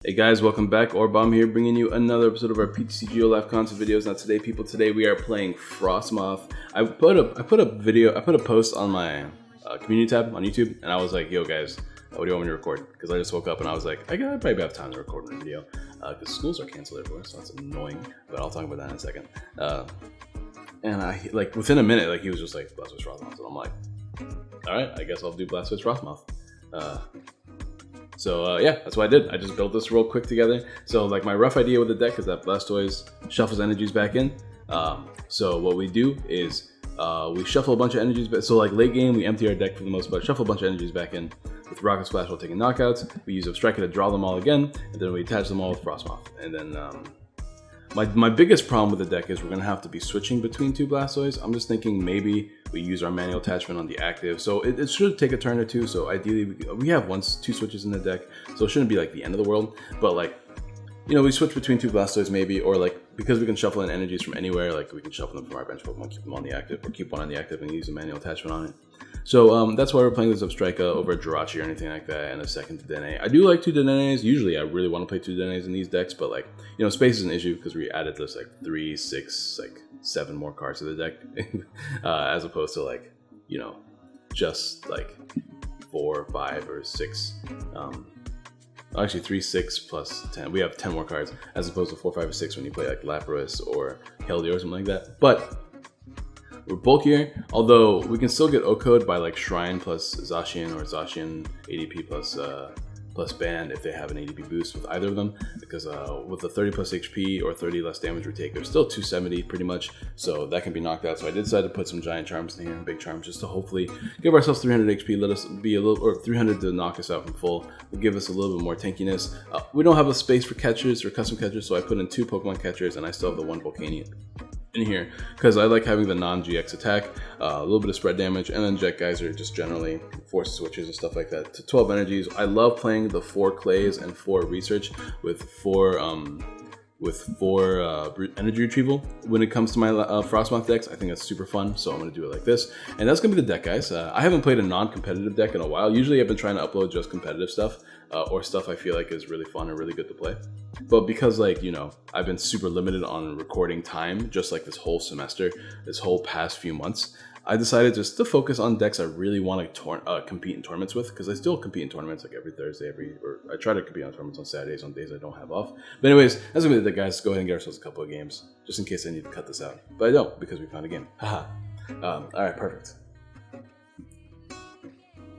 Hey guys, welcome back. Orbomb here, bringing you another episode of our PTCGO live content videos. Now today, today we are playing Frosmoth. I put a post on my community tab on YouTube, and I was like, "Yo guys, what do you want me to record?" Because I just woke up and I was like, I probably have time to record a video because schools are canceled everywhere, so that's annoying. But I'll talk about that in a second. And I like within a minute, like he was just like Blastoise Frosmoth, and I'm like, all right, I guess I'll do Blastoise Frosmoth. So yeah, that's what I did. I just built this real quick together. So like my rough idea with the deck is that Blastoise shuffles energies back in. So what we do is we shuffle a bunch of energies back. So like late game, we empty our deck for the most part, shuffle a bunch of energies back in. With Rocket Splash while taking knockouts, we use Obstrika to draw them all again, and then we attach them all with Frosmoth. And then my biggest problem with the deck is we're going to have to be switching between two Blastoise. I'm just thinking maybe we use our manual attachment on the active. So it should take a turn or two. So ideally we have two switches in the deck. So it shouldn't be like the end of the world. But like, you know, we switch between two Blastoise maybe, or like because we can shuffle in energies from anywhere, like we can shuffle them from our bench Pokemon, keep them on the active, or keep one on the active and use a manual attachment on it. So that's why we're playing this Obstrika over Jirachi or anything like that, and a second Dedenne. I do like two Dennenes. Usually I really want to play two Dennenes in these decks, but like, you know, space is an issue because we added this like 3, 6, like 7 more cards to the deck as opposed to like, you know, just like 4, 5, or 6. Actually 3, 6 plus 10. We have 10 more cards as opposed to 4, 5, or 6 when you play like Lapras or Keldeo or something like that. But we're bulkier, although we can still get O-Code by like Shrine plus Zacian or Zacian ADP plus Band if they have an ADP boost with either of them, because with the 30 plus HP or 30 less damage we take, there's still 270 pretty much, so that can be knocked out. So I did decide to put some Giant Charms in here, Big Charms, just to hopefully give ourselves 300 HP, let us be a little, or 300 to knock us out from full, will give us a little bit more tankiness. We don't have a space for catchers or custom catchers, so I put in 2 Pokemon catchers, and I still have the 1 Volcanion in here because I like having the non-GX attack, a little bit of spread damage, and then Jet Geyser just generally force switches and stuff like that to 12 energies. I love playing the 4 Clays and 4 Research with 4 energy retrieval when it comes to my Frosmoth decks. I think that's super fun, so I'm going to do it like this. And that's going to be the deck, guys. I haven't played a non-competitive deck in a while. Usually I've been trying to upload just competitive stuff or stuff I feel like is really fun and really good to play. But because, like, you know, I've been super limited on recording time just like this whole semester, this whole past few months, I decided just to focus on decks I really want to compete in tournaments with, because I still compete in tournaments like every Thursday, or I try to compete on tournaments on Saturdays, on days I don't have off. But anyways, that's gonna be the guys. Go ahead and get ourselves a couple of games, just in case I need to cut this out. But I don't, because we found a game. Haha. All right, perfect.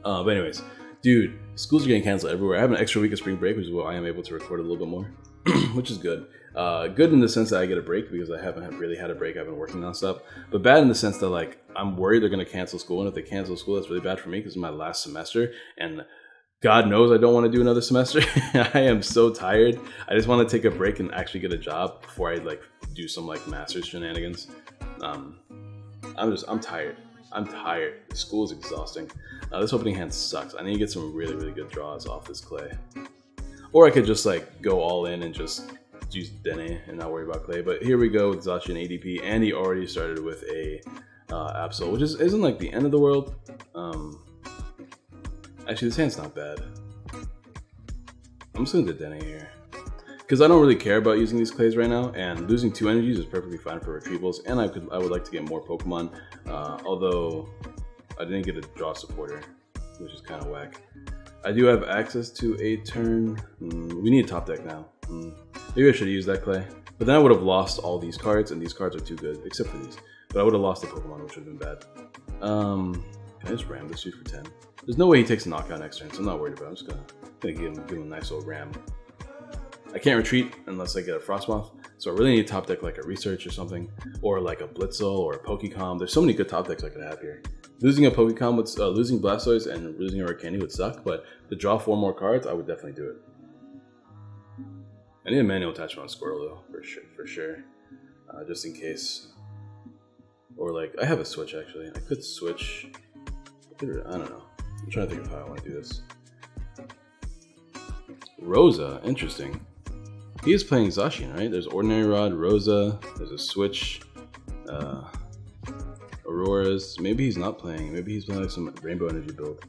But anyways, dude, schools are getting canceled everywhere. I have an extra week of spring break, which is why I am able to record a little bit more, which is good. Good in the sense that I get a break because I haven't really had a break. I've been working nonstop. But bad in the sense that, like, I'm worried they're going to cancel school. And if they cancel school, that's really bad for me because it's my last semester. And God knows I don't want to do another semester. I am so tired. I just want to take a break and actually get a job before I, like, do some, like, master's shenanigans. I'm tired. I'm tired. School is exhausting. This opening hand sucks. I need to get some really, really good draws off this clay. Or I could just, like, go all in and just use Dene and not worry about clay. But here we go with Zacian ADP, and he already started with a Absol, which isn't like the end of the world. Actually, this hand's not bad. I'm just gonna do Dene here because I don't really care about using these clays right now, and losing 2 energies is perfectly fine for retrievals. And I would like to get more Pokemon, although I didn't get a draw supporter, which is kind of whack. I do have access to a turn. We need a top deck now. Maybe I should use that clay. But then I would have lost all these cards, and these cards are too good, except for these. But I would have lost the Pokemon, which would have been bad. Can I just ram this dude for 10? There's no way he takes a knockout next turn, so I'm not worried about it. I'm just gonna give him a nice little ram. I can't retreat unless I get a Frosmoth, so I really need a top deck like a Research or something, or like a Blitzel or a Pokecom. There's so many good top decks I could have here. Losing a Pokecom would, losing Blastoise and losing a Origami would suck, but to draw 4 more cards, I would definitely do it. I need a manual attachment on Squirtle though, for sure, just in case. Or like, I have a switch actually. I could switch. I don't know. I'm trying to think of how I want to do this. Rosa, interesting. He is playing Zacian, right? There's Ordinary Rod, Rosa. There's a switch. Auroras. Maybe he's not playing. Maybe he's playing like some Rainbow Energy build.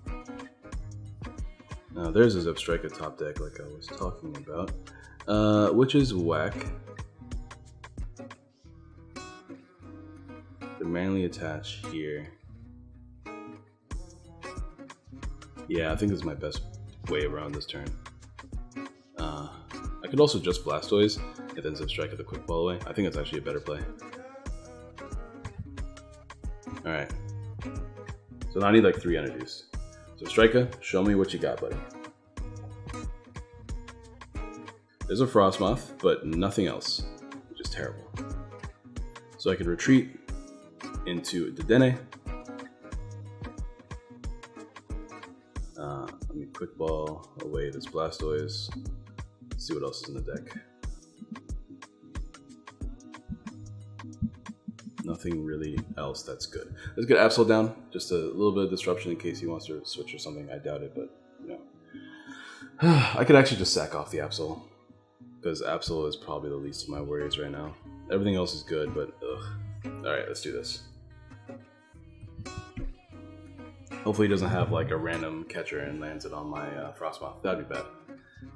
Now there's a Zebstrika top deck like I was talking about, which is whack. The manually attach here. Yeah, I think this is my best way around this turn. I could also just Blastoise and then Zebstrika the quick ball away. I think that's actually a better play. Alright. So now I need like 3 energies. Zebstrika, show me what you got, buddy. There's a Frosmoth, but nothing else, which is terrible. So I can retreat into Dedenne. Let me quick ball away this Blastoise. Let's see what else is in the deck. Nothing really else that's good. Let's get Absol down. Just a little bit of disruption in case he wants to switch or something. I doubt it, but you know. I could actually just sack off the Absol, because Absol is probably the least of my worries right now. Everything else is good, but ugh. Alright, let's do this. Hopefully he doesn't have like a random catcher and lands it on my Frosmoth. That'd be bad.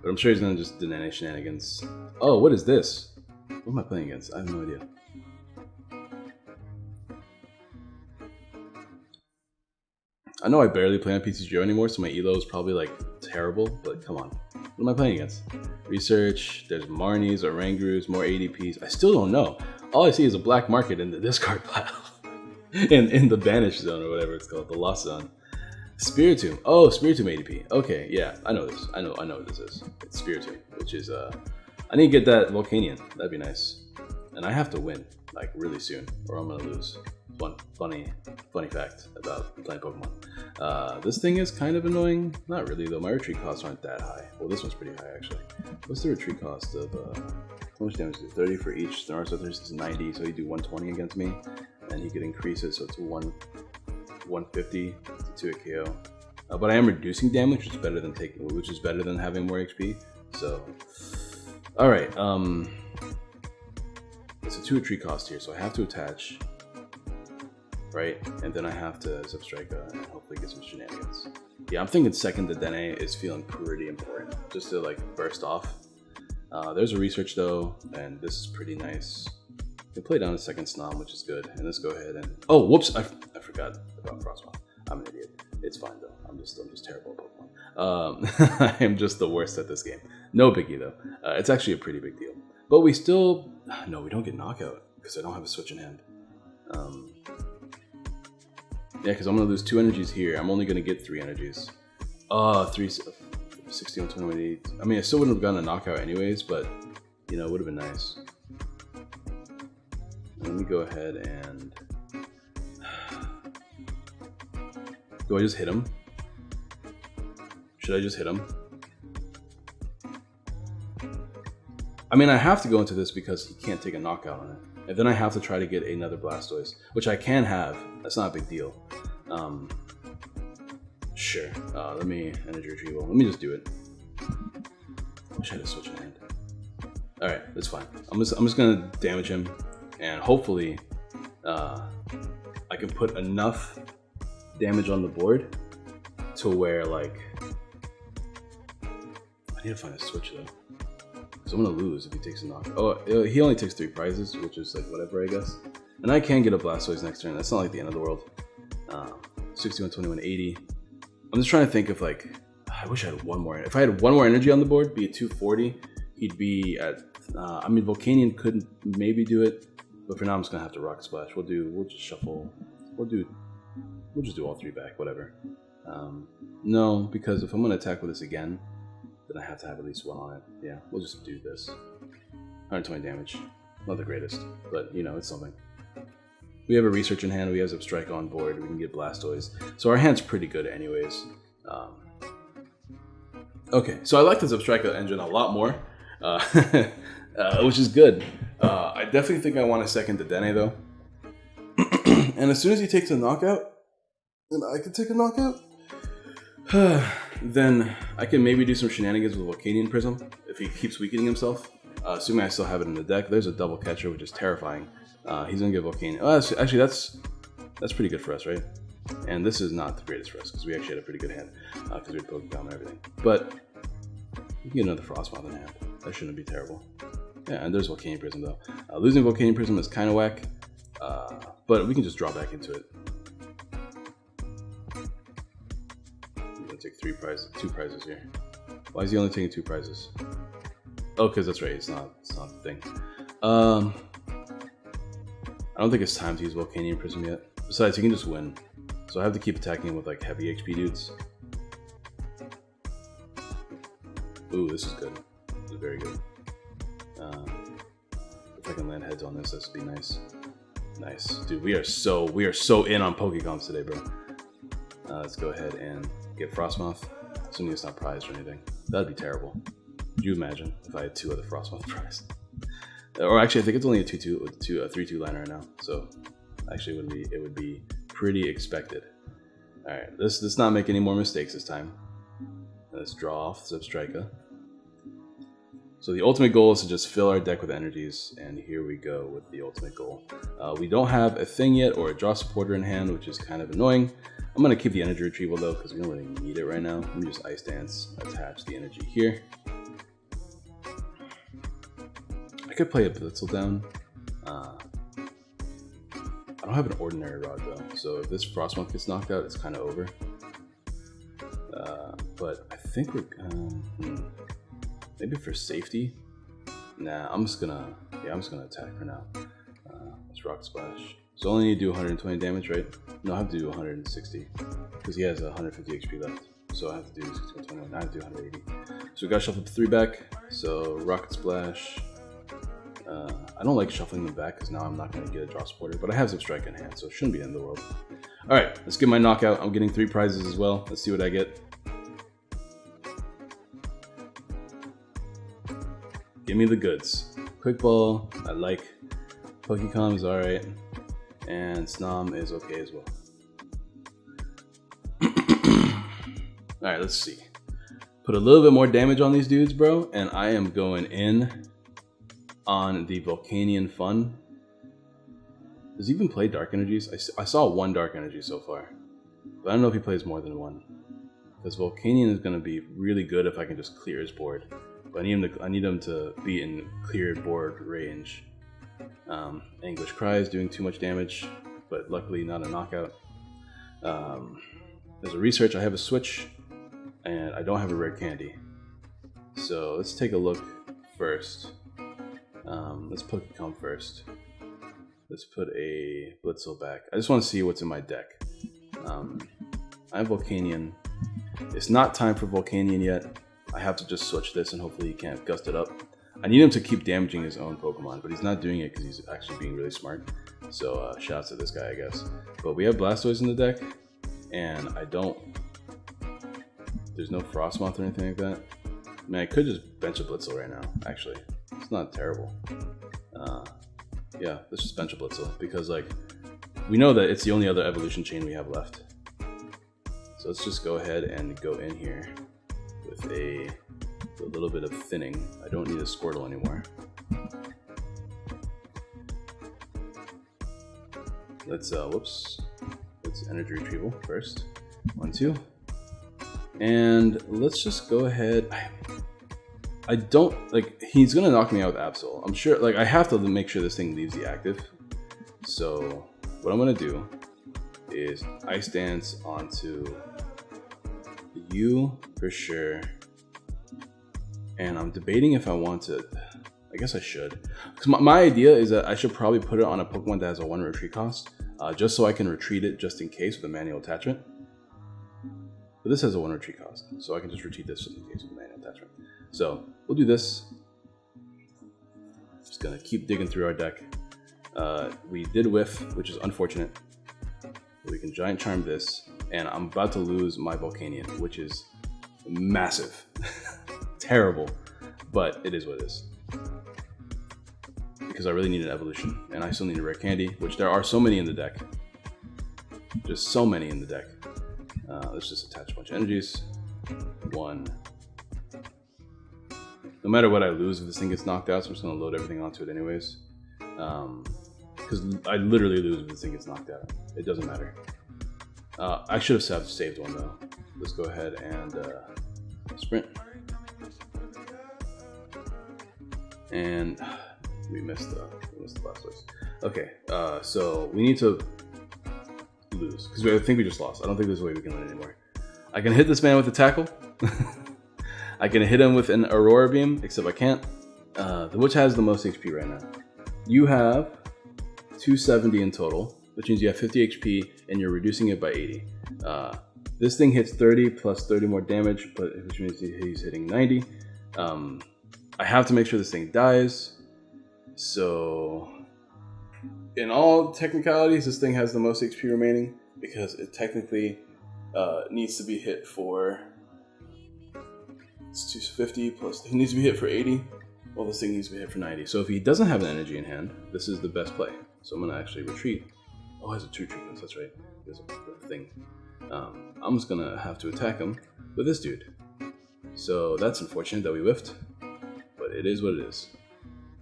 But I'm sure he's gonna just Dedenne shenanigans. Oh, what is this? What am I playing against? I have no idea. I know I barely play on PTGO anymore, so my elo is probably like terrible, but come on. What am I playing against? Research, there's Marnies, Orangrus, more ADPs. I still don't know. All I see is a black market in the discard pile. in the banish zone or whatever it's called, the lost zone. Spiritomb. Oh, Spiritomb ADP. Okay, yeah, I know this. I know what this is. It's Spiritomb, which is I need to get that Volcanion. That'd be nice. And I have to win, like really soon, or I'm gonna lose. One funny fact about playing Pokemon. This thing is kind of annoying. Not really though. My retreat costs aren't that high. Well, this one's pretty high actually. What's the retreat cost of how much damage is it? 30 for each. So there's 90, so he do 120 against me, and he could increase it so it's 150 to a KO. But I am reducing damage, which is better than having more HP. So, all right. It's a 2 retreat cost here, so I have to attach. Right, and then I have to Zebstrika and hopefully get some shenanigans. Yeah, I'm thinking second Dedenne is feeling pretty important, just to like burst off. There's a research though, and this is pretty nice. I can play down a second Snom, which is good, and let's go ahead and oh, whoops, I forgot about Frosmoth. I'm an idiot. It's fine though. I'm just terrible at Pokemon. I am just the worst at this game. No biggie though. It's actually a pretty big deal. But we still no, we don't get knockout because I don't have a switch in hand. Yeah, because I'm going to lose 2 energies here. I'm only going to get 3 energies. 61, 21, I mean, I still wouldn't have gotten a knockout anyways, but, you know, it would have been nice. Let me go ahead and... Do I just hit him? Should I just hit him? I mean, I have to go into this because he can't take a knockout on it. And then I have to try to get another Blastoise, which I can have. That's not a big deal. Sure. Let me energy retrieval. Let me just do it. I wish I had a switch in hand. All right, that's fine. I'm just gonna damage him, and hopefully, I can put enough damage on the board to where like I need to find a switch though. So I'm gonna lose if he takes a knock. Oh, he only takes 3 prizes, which is like whatever, I guess. And I can get a Blastoise next turn. That's not like the end of the world. 61, 21, 80. I'm just trying to think of like, I wish I had one more. If I had one more energy on the board, be at 240, he'd be at. I mean, Volcanion could maybe do it, but for now I'm just gonna have to Rock Splash. We'll just shuffle. We'll just do all 3 back, whatever. No, because if I'm gonna attack with this again, then I have to have at least 1 on it. Yeah, we'll just do this. 120 damage. Not the greatest, but you know, it's something. We have a research in hand, we have Zebstrika on board, we can get Blastoise. So our hand's pretty good anyways. Okay, so I like the Zebstrika engine a lot more, which is good. I definitely think I want a second Dedenne though. And as soon as he takes a knockout, and I can take a knockout, then I can maybe do some shenanigans with Volcanion Prism if he keeps weakening himself. Assuming I still have it in the deck. There's a double catcher, which is terrifying. He's gonna get Volcanion. Oh, actually, that's pretty good for us, right? And this is not the greatest for us because we actually had a pretty good hand because we had Pokemon and everything. But we can get another Frosmoth in hand. That shouldn't be terrible. Yeah, and there's Volcanion Prism though. Losing Volcanion Prism is kind of whack, but we can just draw back into it. I'm gonna take 2 prizes here. Why is he only taking 2 prizes? Oh, because that's right. It's not the thing. I don't think it's time to use Volcanion Prism yet. Besides, he can just win. So I have to keep attacking him with like heavy HP dudes. Ooh, this is good. This is very good. If I can land heads on this, this would be nice. Nice, dude. We are so in on Pokecoms today, bro. Let's go ahead and get Frosmoth. Assuming it's not prized or anything. That'd be terrible. Could you imagine if I had 2 other Frosmoth prized? Or actually, I think it's only a 2/2 with a 3/2 liner right now. So actually, it would be pretty expected. All right, let's not make any more mistakes this time. Let's draw off Zebstrika. So the ultimate goal is to just fill our deck with energies, and here we go with the ultimate goal. We don't have a thing yet or a draw supporter in hand, which is kind of annoying. I'm gonna keep the energy retrieval though, because we don't really need it right now. Let me just Ice Dance, attach the energy here. I could play a Blitzel down. I don't have an ordinary rod though, so if this Frosmoth gets knocked out, it's kind of over. But I think we're maybe for safety. Nah, I'm just gonna attack for now. Let's Rock Splash. So I only need to do 120 damage, right? No, I have to do 160 because he has 150 HP left. So I have to do 621. I have to do 180. So we got shuffled 3 back. So Rocket Splash. I don't like shuffling them back because now I'm not going to get a draw supporter, but I have Zebstrika in hand, so it shouldn't be in the world. All right, let's get my knockout. I'm getting 3 prizes as well. Let's see what I get. Give me the goods. Quick Ball, I like. Pokecom is all right, and Snom is okay as well. All right, let's see. Put a little bit more damage on these dudes, bro, and I am going in on the Volcanion Fun. Does he even play Dark Energies? I saw 1 Dark Energy so far, but I don't know if he plays more than 1. Because Volcanion is going to be really good if I can just clear his board. But I need him to be in clear board range. Anguish Cry is doing too much damage, but luckily not a knockout. There's a research. I have a switch, and I don't have a rare candy. So let's take a look first. Let's Pokecom first. Let's put a Blitzel back. I just want to see what's in my deck. I have Volcanion. It's not time for Volcanion yet. I have to just switch this and hopefully he can't gust it up. I need him to keep damaging his own Pokemon, but he's not doing it because he's actually being really smart. So shouts to this guy, I guess. But we have Blastoise in the deck, and there's no Frosmoth or anything like that. I mean, I could just bench a Blitzel right now, actually. It's not terrible. Yeah, let's just bench a Blitzel because like we know that it's the only other evolution chain we have left. So let's just go ahead and go in here with a little bit of thinning. I don't need a Squirtle anymore. Let's let's energy retrieval first. 1, 2. And let's just go ahead. I don't like he's gonna knock me out with Absol. I'm sure like I have to make sure this thing leaves the active. So what I'm gonna do is Ice Dance onto you for sure. And I'm debating if I want to. I guess I should. Because my idea is that I should probably put it on a Pokemon that has a 1 retreat cost, just so I can retreat it just in case with a manual attachment. But this has a 1 retreat cost, so I can just retreat this just in case with a manual attachment. So we'll do this. Just gonna keep digging through our deck. We did whiff, which is unfortunate. We can Giant Charm this, and I'm about to lose my Volcanion, which is massive. Terrible, but it is what it is. Because I really need an evolution, and I still need a rare candy, which there are so many in the deck. Just so many in the deck. Let's just attach a bunch of energies. 1. No matter what I lose if this thing gets knocked out, so I'm just gonna load everything onto it anyways. Because I literally lose if this thing gets knocked out. It doesn't matter. I should have saved one though. Let's go ahead and sprint. And we missed the Blastoise. Okay, so we need to lose because I think we just lost. I don't think there's a way we can win anymore. I can hit this man with a tackle. I can hit him with an Aurora Beam, except I can't. Which has the most HP right now? You have 270 in total, which means you have 50 HP and you're reducing it by 80. This thing hits 30 plus 30 more damage, which means he's hitting 90. I have to make sure this thing dies. So, in all technicalities, this thing has the most HP remaining because it technically needs to be hit for. It's 250 plus. He needs to be hit for 80. Well, this thing needs to be hit for 90. So if he doesn't have an energy in hand, this is the best play. So I'm gonna actually retreat. Oh, he has a 2 treatments. That's right. There's a thing. I'm just gonna have to attack him with this dude. So that's unfortunate that we whiffed, but it is what it is.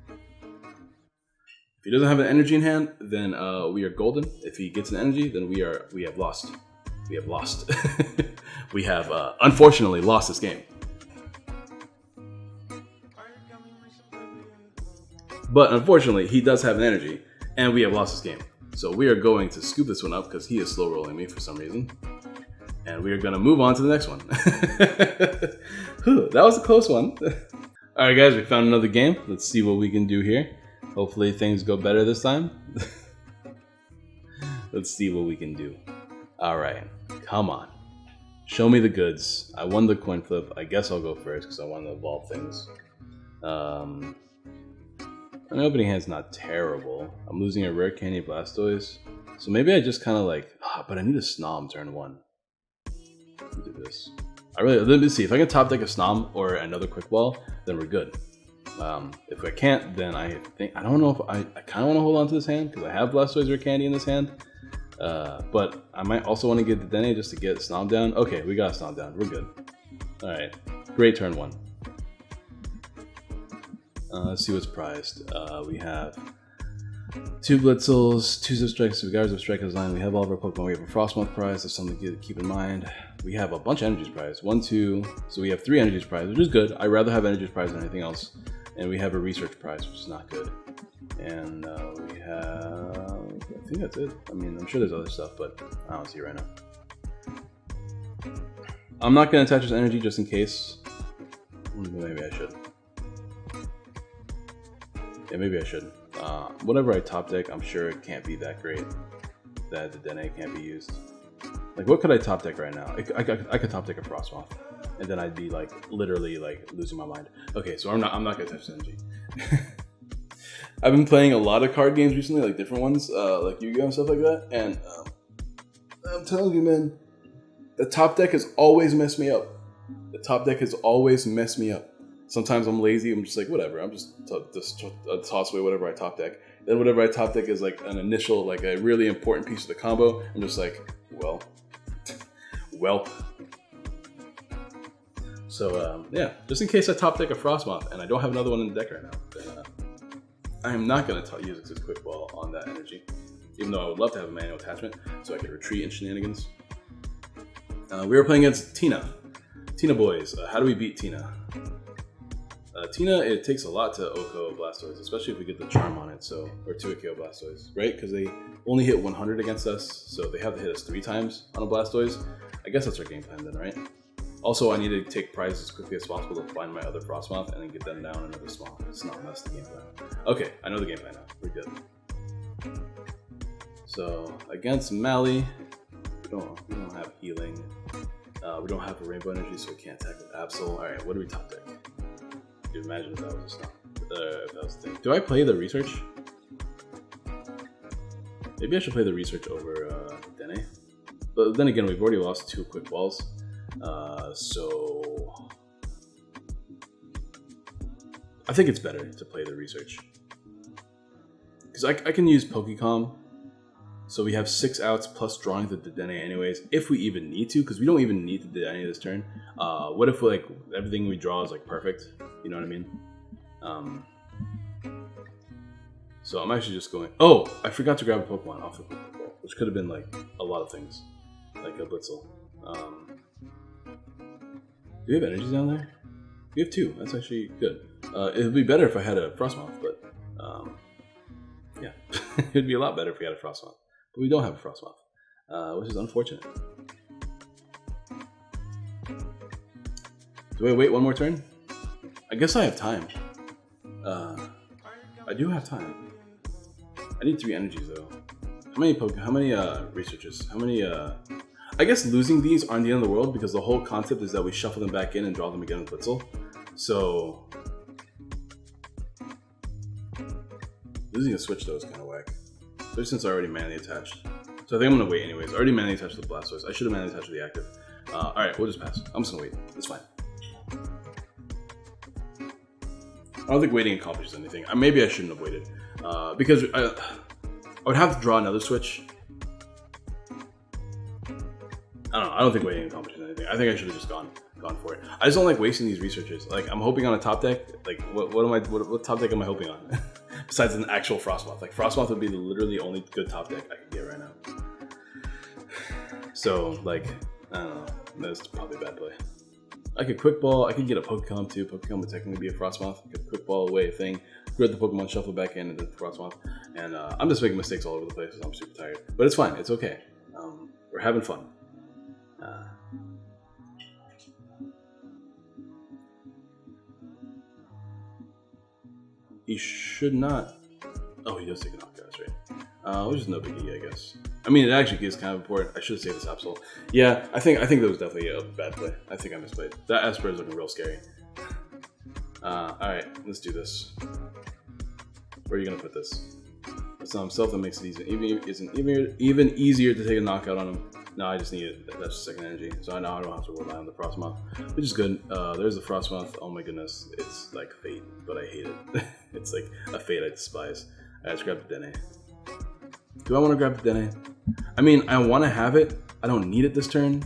If he doesn't have an energy in hand, then we are golden. If he gets an energy, then we have lost. We have lost. We have unfortunately lost this game. But unfortunately, he does have an energy, and we have lost this game. So we are going to scoop this one up because he is slow rolling me for some reason. And we are going to move on to the next one. Whew, that was a close one. Alright guys, we found another game. Let's see what we can do here. Hopefully things go better this time. Let's see what we can do. Alright, come on. Show me the goods. I won the coin flip. I guess I'll go first because I want to evolve things. My opening hand's not terrible. I'm losing a rare candy Blastoise. So maybe I just kind of like, but I need a Snom turn 1. Let me do this. Let me see. If I can top deck a Snom or another Quick Ball, then we're good. If I can't, then I don't know if I kind of want to hold on to this hand because I have Blastoise rare candy in this hand. But I might also want to get the Dene just to get Snom down. Okay, we got Snom down. We're good. Alright. Great turn 1. Let's see what's prized. We have 2 Blitzels, 2 Zip-Strikes, 2 Guards of Strikers line. We have all of our Pokemon. We have a Frosmoth prize. That's something to keep in mind. We have a bunch of Energies prize. 1, 2. So we have 3 Energies prize, which is good. I'd rather have Energies prize than anything else. And we have a Research prize, which is not good. And we have... I think that's it. I mean, I'm sure there's other stuff, but I don't see it right now. I'm not going to attach this energy just in case. Maybe I should. Yeah, maybe I should. Whatever I top deck, I'm sure it can't be that great that the Dene can't be used. Like, what could I top deck right now? I could top deck a Frosmoth, and then I'd be like literally like losing my mind. Okay, so I'm not gonna touch the energy. I've been playing a lot of card games recently, like different ones, like Yu-Gi-Oh and stuff like that, and I'm telling you, man, the top deck has always messed me up. The top deck has always messed me up. Sometimes I'm lazy. I'm just like, whatever. I'm just toss away whatever I top deck. Then whatever I top deck is like an initial, like a really important piece of the combo. I'm just like, well. So yeah, just in case I top deck a Frosmoth and I don't have another one in the deck right now, then I am not going to use this Quick Ball on that energy. Even though I would love to have a manual attachment so I could retreat in shenanigans. We were playing against Tina. Tina boys. How do we beat Tina? Tina, it takes a lot to OHKO Blastoise, especially if we get the Charm on it, or to a KO Blastoise, right? Because they only hit 100 against us, so they have to hit us 3 times on a Blastoise. I guess that's our game plan then, right? Also, I need to take prizes as quickly as possible to find my other Frosmoth and then get them down another Swamp. It's not that's the game plan. Okay, I know the game plan now. We're good. So, against Mally, we don't have healing. We don't have a Rainbow Energy, so we can't attack with Absol. Alright, what do we top deck? Dude, imagine if that was a Stomp. If that was the thing. Do I play the Research? Maybe I should play the Research over Dene. But then again, we've already lost 2 Quick Balls. So I think it's better to play the Research. Because I can use Pokecom. So we have 6 outs plus drawing the Dene anyways, if we even need to, because we don't even need to do any of this turn. What if like everything we draw is like perfect? You know what I mean? So I'm actually just going... Oh! I forgot to grab a Pokemon off the Pokeball, which could have been like a lot of things. like a Blitzel. Do we have energies down there? We have 2. That's actually good. It would be better if I had a Frosmoth, but yeah, it would be a lot better if we had a Frosmoth. But we don't have a Frosmoth, which is unfortunate. Do I wait one more turn? I guess I have time. I do have time. I need 3 energies though. How many researches? How many I guess losing these aren't the end of the world because the whole concept is that we shuffle them back in and draw them again with Blitzel. So losing a switch though is kind of whack. Especially since I already manually attached. So I think I'm gonna wait anyways. I already manually attached to the Blastoise. I should have manually attached to the active. Alright, we'll just pass. I'm just gonna wait. It's fine. I don't think waiting accomplishes anything. Maybe I shouldn't have waited. Because I would have to draw another switch. I don't know. I don't think waiting accomplishes anything. I think I should have just gone for it. I just don't like wasting these researches. Like I'm hoping on a top deck. Like what top deck am I hoping on? Besides an actual Frosmoth. Like Frosmoth would be the literally only good top deck I could get right now. So like I don't know. That's probably a bad play. I could quick ball. I could get a Pokecom too. Pokecom would technically be a Frosmoth. I could quick ball away a thing. Grab the Pokemon, shuffle back in, and then Frosmoth. And I'm just making mistakes all over the place because I'm super tired. But it's fine. It's okay. We're having fun. He should not. Oh, he does take a knockout. That's right. Which is no biggie, I guess. I mean, it actually is kind of important. I should have saved this Absol. Yeah, I think that was definitely a bad play. I think I misplayed. That Esper is looking real scary. Alright, let's do this. Where are you gonna put this? It's not himself that makes it easy. Even easier to take a knockout on him. No, I just need it. That's second energy. So now I don't have to rely on the Frosmoth, which is good. There's the Frosmoth. Oh my goodness. It's like fate, but I hate it. It's like a fate I despise. Alright, let's grab the Dene. Do I want to grab the Dene? I mean, I want to have it. I don't need it this turn.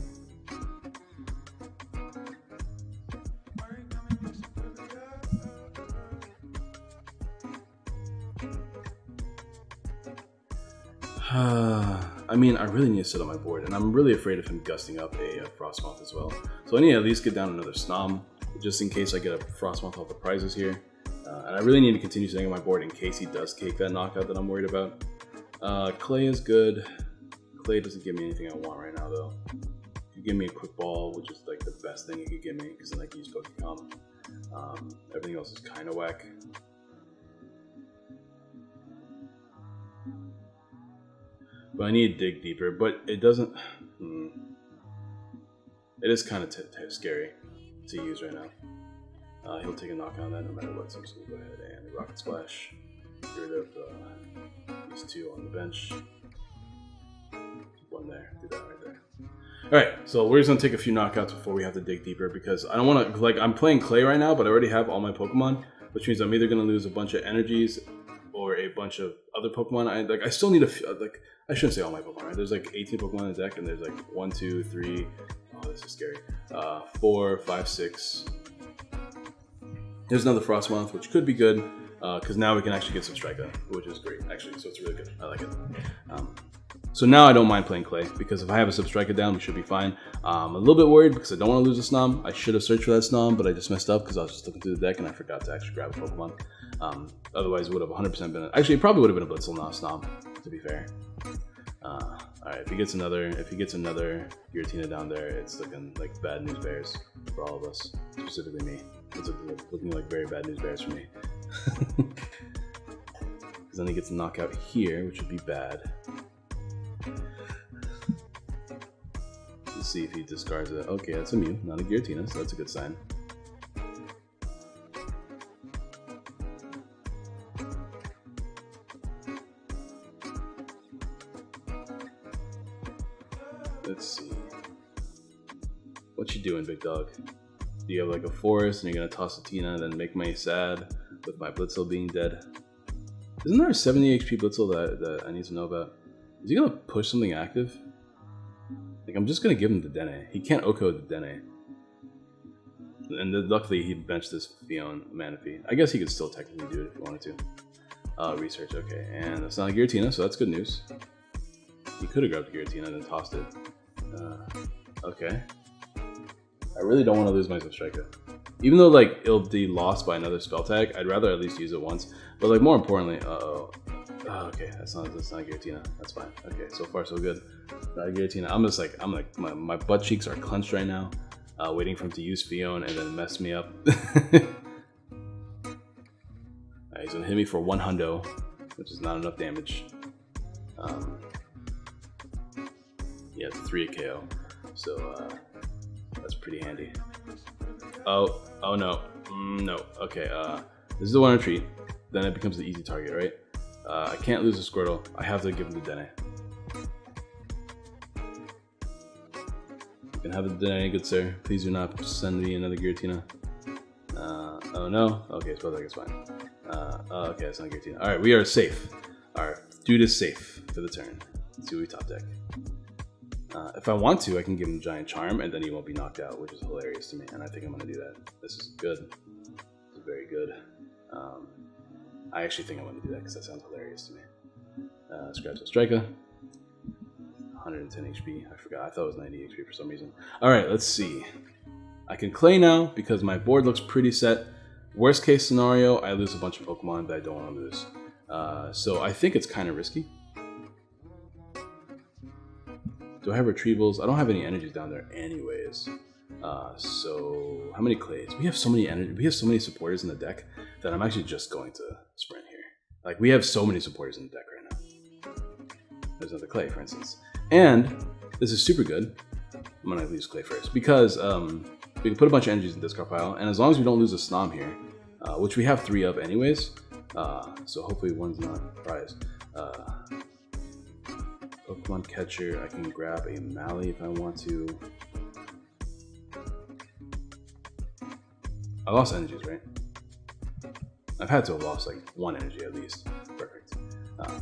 I mean, I really need to sit on my board, and I'm really afraid of him gusting up a Frosmoth as well. So I need to at least get down another Snom, just in case I get a Frosmoth off the prizes here. And I really need to continue sitting on my board in case he does cake that knockout that I'm worried about. Clay is good. Clay doesn't give me anything I want right now, though. If you give me a quick ball, which is like the best thing you could give me, because then I can use Pokecom. Everything else is kind of whack. But I need to dig deeper, but it doesn't... It is kind of scary to use right now. He'll take a knockout on that no matter what, so I'm just going to go ahead and Rocket Splash. Get rid of these 2 on the bench. Keep 1 there. Do that right there. Alright, so we're just going to take a few knockouts before we have to dig deeper, because I don't want to... Like, I'm playing Clay right now, but I already have all my Pokemon, which means I'm either going to lose a bunch of energies or a bunch of other Pokemon. I still need I shouldn't say all my Pokemon, right? There's like 18 Pokemon in the deck, and there's like 1, 2, 3. Oh, this is scary. 4, 5, 6. There's another Frosmoth, which could be good, because now we can actually get some Strika, which is great, actually. So it's really good. I like it. So now I don't mind playing Clay, because if I have a Substrika down, we should be fine. I'm a little bit worried because I don't want to lose a Snom. I should have searched for that Snom, but I just messed up because I was just looking through the deck and I forgot to actually grab a Pokemon. Otherwise, it would have 100% been... Actually, it probably would have been a Blitzel, not a Snom, to be fair. Alright, if he gets another Giratina down there, it's looking like bad news bears for all of us, specifically me. It's looking like very bad news bears for me. Because then he gets a knockout here, which would be bad. Let's see if he discards it. Okay, that's a Mew, not a Giratina, so that's a good sign. Let's see. What you doing, big dog? Do you have like a forest and you're gonna toss a Tina and then make me sad with my Blitzel being dead? Isn't there a 70 HP Blitzel that I need to know about? Is he gonna push something active? Like, I'm just gonna give him the Dene. He can't Oko the Dene. And luckily he benched this Fion Manaphy. I guess he could still technically do it if he wanted to. Research, okay. And that's not a Giratina, so that's good news. He could have grabbed a Giratina and then tossed it. Okay. I really don't want to lose my Substrika. Even though like it'll be lost by another spell tag, I'd rather at least use it once. But like more importantly, okay, that's not Giratina. That's fine. Okay, so far so good. Giratina. I'm like my butt cheeks are clenched right now, waiting for him to use Fion and then mess me up. He's gonna hit me for 1 hundo, which is not enough damage. Yeah, it's 3 KO, so that's pretty handy. Oh no, no. Okay, this is the one retreat. Then it becomes the easy target, right? I can't lose a Squirtle. I have to give him the Dene. You can have the Dene, good sir. Please do not send me another Giratina. Oh no. Okay, spell tag is fine. Okay, it's not Giratina. All right, we are safe. All right, dude is safe for the turn. Let's see what we top deck. If I want to, I can give him Giant Charm, and then he won't be knocked out, which is hilarious to me, and I think I'm going to do that. This is good. This is very good. I actually think I'm going to do that because that sounds hilarious to me. Scratch Substrika. 110 HP. I forgot. I thought it was 90 HP for some reason. Alright, let's see. I can Clay now because my board looks pretty set. Worst case scenario, I lose a bunch of Pokemon that I don't want to lose. So I think it's kind of risky. Do I have retrievals? I don't have any energies down there anyways. So how many clays? We have so many energy. We have so many supporters in the deck that I'm actually just going to sprint here. Like we have so many supporters in the deck right now. There's another clay, for instance. And this is super good. I'm gonna use clay first because we can put a bunch of energies in the discard pile, and as long as we don't lose a Snom here, which we have 3 of anyways, so hopefully one's not prized. Pokemon Catcher, I can grab a Mally if I want to. I lost energies, right? I've had to have lost like 1 energy at least. Perfect.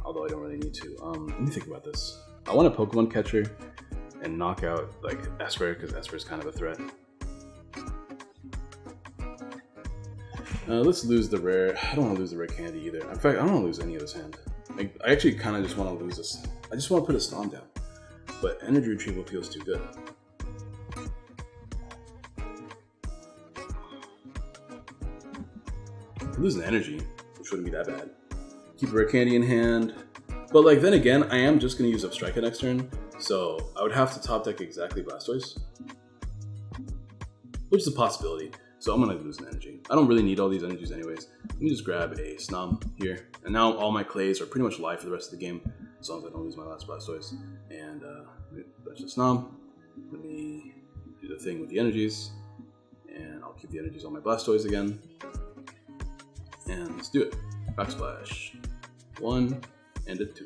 Although I don't really need to. Let me think about this. I want a Pokemon Catcher and knock out like Esper because Esper is kind of a threat. Let's lose the rare. I don't want to lose the rare candy either. In fact, I don't want to lose any of this hand. Like, I actually kind of just want to lose this. I just want to put a Stomp down. But energy retrieval feels too good. Losing energy, which wouldn't be that bad. Keep rare candy in hand. But like then again, I am just going to use Substrika next turn. So I would have to top deck exactly Blastoise. Which is a possibility. So I'm going to lose an energy. I don't really need all these energies anyways. Let me just grab a Snom here. And now all my clays are pretty much live for the rest of the game. As long as I don't lose my last Blastoise. And that's just Snom. Let me do the thing with the energies. And I'll keep the energies on my Blastoise again. And let's do it. Backsplash. 1 and a 2.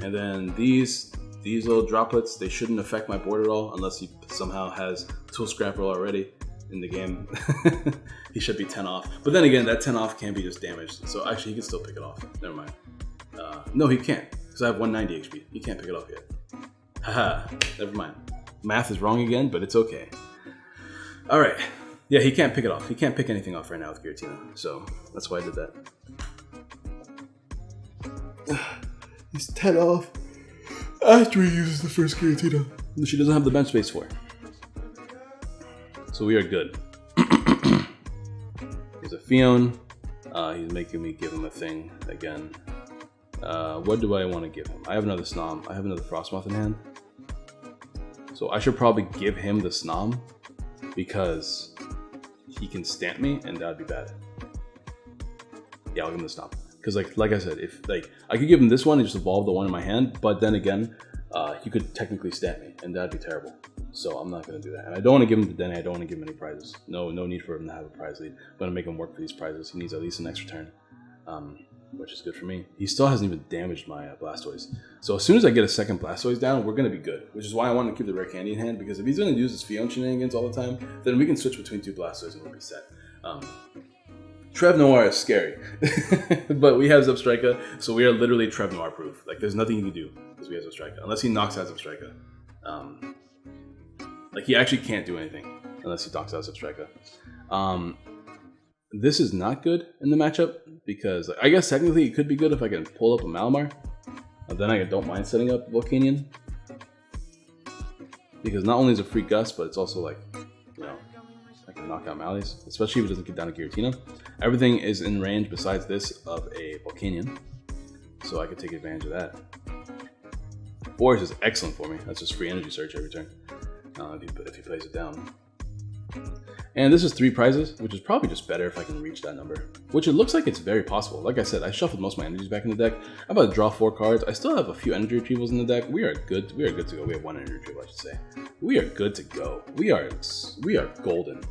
And then these little droplets, they shouldn't affect my board at all unless he somehow has Tool Scrapper already in the game. He should be 10 off. But then again, that 10 off can be just damaged. So actually, he can still pick it off. Never mind. No, he can't. Because I have 190 HP. He can't pick it off yet. Haha. Never mind. Math is wrong again, but it's okay. Alright. Yeah, he can't pick it off. He can't pick anything off right now with Giratina. So that's why I did that. He's 10 off after he uses the first Giratina, which she doesn't have the bench space for. So we are good. There's a Fion. He's making me give him a thing again. What do I want to give him? I have another Snom. I have another Frosmoth in hand. So I should probably give him the Snom because he can stamp me and that would be bad. Yeah, I'll give him the Snom. Because like I said, if like I could give him this one and just evolve the one in my hand, but then again, he could technically stamp me, and that'd be terrible. So I'm not gonna do that. And I don't want to give him the Dene. I don't want to give him any prizes. No need for him to have a prize lead. I'm gonna make him work for these prizes. He needs at least an extra turn, which is good for me. He still hasn't even damaged my Blastoise. So as soon as I get a second Blastoise down, we're gonna be good. Which is why I want to keep the rare candy in hand, because if he's gonna use his Fion shenanigans all the time, then we can switch between 2 Blastoise and we'll be set. Trev Noir is scary, but we have Substrika, so we are literally Trev Noir proof. Like, there's nothing you can do because we have Substrika, unless he knocks out Substrika. Like, he actually can't do anything unless he knocks out Substrika. This is not good in the matchup because I guess technically it could be good if I can pull up a Malamar, and then I don't mind setting up Volcanion. because not only is it free Gust, but it's also like, you know, I can knock out Malleus, especially if it doesn't get down to Giratina. Everything is in range besides this of a Volcanion, so I could take advantage of that. Force is excellent for me. That's just free energy search every turn if he plays it down. And this is 3 prizes, which is probably just better if I can reach that number, which it looks like it's very possible. Like I said, I shuffled most of my energies back in the deck. I'm about to draw 4 cards. I still have a few energy retrievals in the deck. We are good to go. We have 1 energy retrieval, I should say. We are good to go. We are golden.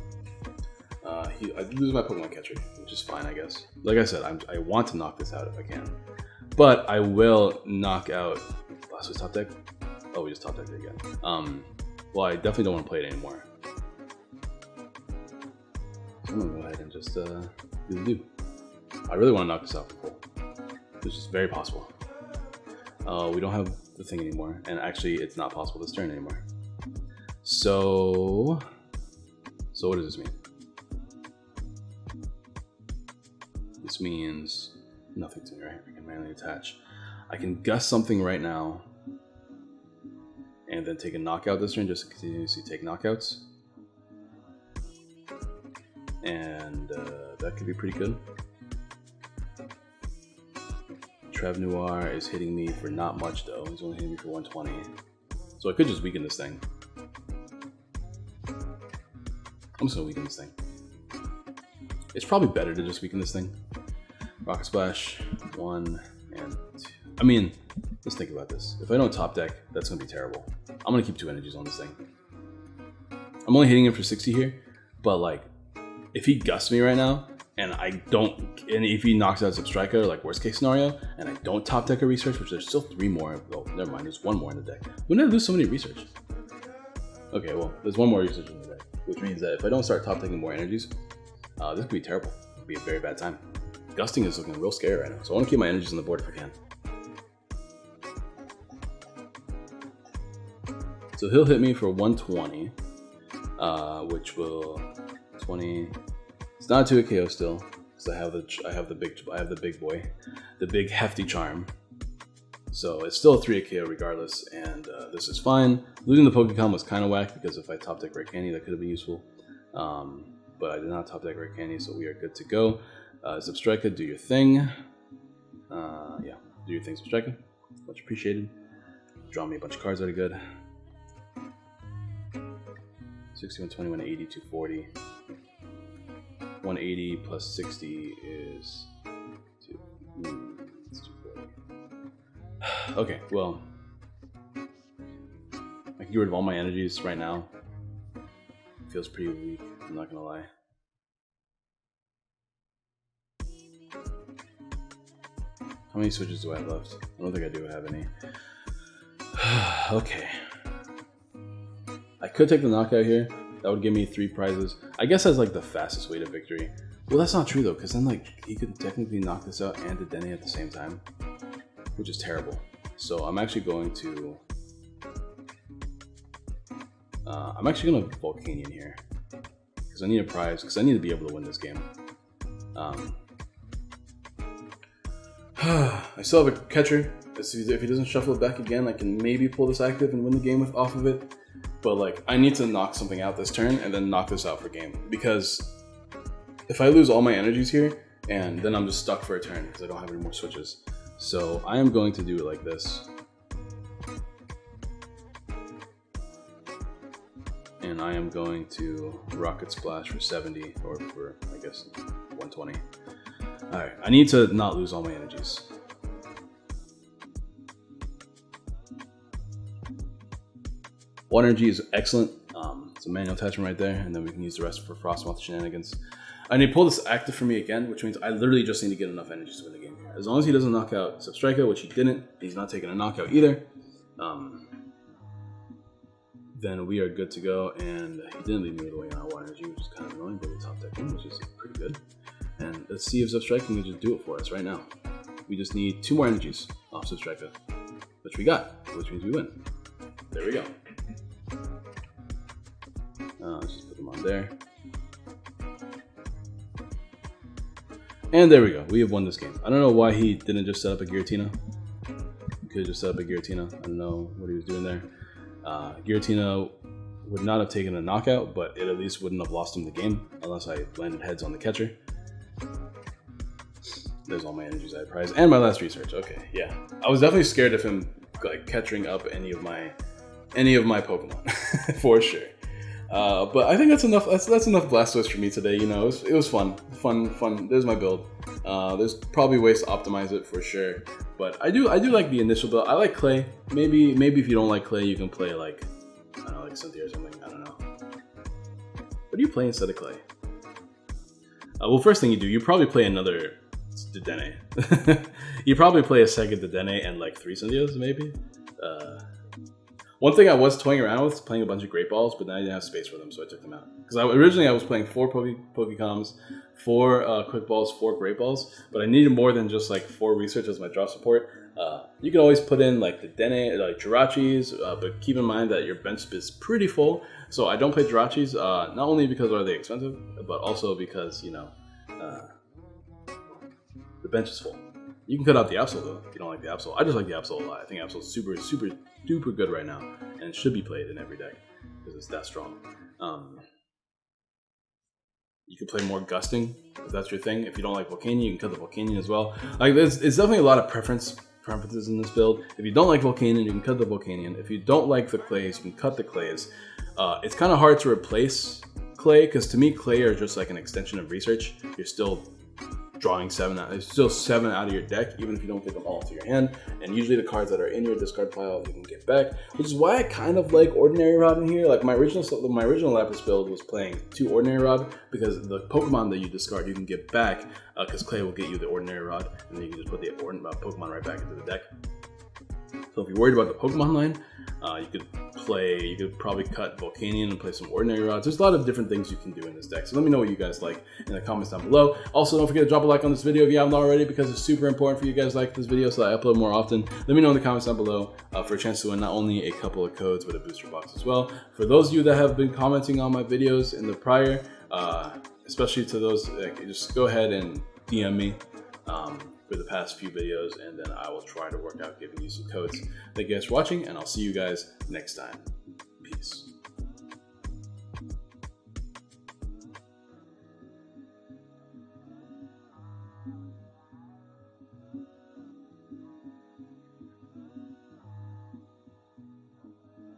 I lose my Pokemon catcher, which is fine, I guess. Like I said, I want to knock this out if I can, but I will knock out Blastoise top deck. Oh, we just top decked it again. Well, I definitely don't want to play it anymore. So I'm gonna go ahead and just do. I really want to knock this out for full. This is very possible. We don't have the thing anymore, and actually, it's not possible this turn anymore. So what does this mean? This means nothing to me, right? I can manually attach. I can gust something right now, and then take a knockout this turn just to continuously take knockouts. And that could be pretty good. Trevnoir is hitting me for not much though. He's only hitting me for 120. So I could just weaken this thing. I'm just gonna weaken this thing. It's probably better to just weaken this thing. Rocket Splash, 1 and 2. I mean, let's think about this. If I don't top deck, that's gonna be terrible. I'm gonna keep 2 energies on this thing. I'm only hitting him for 60 here, but like, if he gusts me right now, and if he knocks out Substriker, like worst case scenario, and I don't top deck a research, which there's still 3 more, well, never mind, there's 1 more in the deck. When did I lose so many research? Okay, well, there's 1 more research in the deck, which means that if I don't start top decking more energies, this could be terrible. It could be a very bad time. Gusting is looking real scary right now, so I want to keep my energies on the board if I can. So he'll hit me for 120, which will 20. It's not a 2 KO still, because I have the big boy, the big hefty charm. So it's still a 3 KO regardless, and this is fine. Losing the Pokecom was kind of whack because if I top deck Red Candy, that could have been useful. But I did not top deck Red Candy, so we are good to go. Substrika, do your thing. Yeah, do your thing, Substrika. Much appreciated. Draw me a bunch of cards that are good. 60, 120, 180, 240. 180 plus 60 is 240. Okay, well, I can get rid of all my energies right now. It feels pretty weak, I'm not gonna lie. How many switches do I have left? I don't think I do have any. Okay. I could take the knockout here. That would give me 3 prizes. I guess that's like the fastest way to victory. Well, that's not true though, because then like he could technically knock this out and Dedenne at the same time, which is terrible. So I'm actually going to Volcanion here because I need a prize, because I need to be able to win this game. I still have a catcher. If he doesn't shuffle it back again, I can maybe pull this active and win the game off of it. But like, I need to knock something out this turn and then knock this out for game, because if I lose all my energies here, and then I'm just stuck for a turn because I don't have any more switches. So I am going to do it like this. And I am going to Rocket Splash for 70, or for, I guess, 120. Alright, I need to not lose all my energies. Water energy is excellent. It's a manual attachment right there, and then we can use the rest for Frosmoth shenanigans. I need to pull this active for me again, which means I literally just need to get enough energies to win the game here. As long as he doesn't knock out Substrika, which he didn't, he's not taking a knockout either, then we are good to go. And he didn't leave me with a way on water energy, which is kind of annoying, but we top deck him, which is pretty good. And let's see if Substrika can just do it for us right now. We just need 2 more energies off Substrika, which we got, which means we win. There we go. Let's just put them on there. And there we go. We have won this game. I don't know why he didn't just set up a Giratina. He could have just set up a Giratina. I don't know what he was doing there. Giratina would not have taken a knockout, but it at least wouldn't have lost him the game unless I landed heads on the catcher. There's all my energies I prized and my last research. Okay, yeah, I was definitely scared of him like catching up any of my Pokemon for sure. But I think that's enough. That's enough Blastoise for me today. You know, it was fun. There's my build. There's probably ways to optimize it for sure. But I do like the initial build. I like Clay. Maybe if you don't like Clay, you can play like, I don't know, like Cynthia or something. I don't know. What do you play instead of Clay? Well, first thing you do, you probably play another Dedenne. You probably play a second Dedenne and like 3 Cynthias maybe. One thing I was toying around with playing a bunch of Great Balls, but then I didn't have space for them, so I took them out. Because originally I was playing 4 Pokecoms, 4 Quick Balls, 4 Great Balls, but I needed more than just like 4 research as my draw support. You can always put in like the Dene, like Jirachis, but keep in mind that your bench is pretty full. So I don't play Jirachis, not only because are they expensive, but also because, you know, the bench is full. You can cut out the Absol though, if you don't like the Absol. I just like the Absol a lot. I think Absol is super duper good right now, and it should be played in every deck because it's that strong. You can play more Gusting if that's your thing. If you don't like Volcanion, you can cut the Volcanion as well. Like it's definitely a lot of preferences in this build. If you don't like Volcanion, you can cut the Volcanion. If you don't like the Clays, you can cut the Clays. It's kind of hard to replace Clay because to me, Clay are just like an extension of research. You're still drawing 7 out. There's still 7 out of your deck, even if you don't get them all into your hand. And usually the cards that are in your discard pile you can get back, which is why I kind of like Ordinary Rod in here. Like my original Lapis build was playing 2 Ordinary Rod because the Pokemon that you discard you can get back because Clay will get you the Ordinary Rod, and then you can just put the Pokemon right back into the deck. So if you're worried about the Pokemon line, you could probably cut Volcanion and play some Ordinary Rods. There's a lot of different things you can do in this deck. So let me know what you guys like in the comments down below. Also, don't forget to drop a like on this video if you haven't already, because it's super important for you guys to like this video so that I upload more often. Let me know in the comments down below for a chance to win not only a couple of codes, but a booster box as well. For those of you that have been commenting on my videos in the prior, especially to those, just go ahead and DM me. For the past few videos, and then I will try to work out giving you some codes. Thank you guys for watching, and I'll see you guys next time. Peace.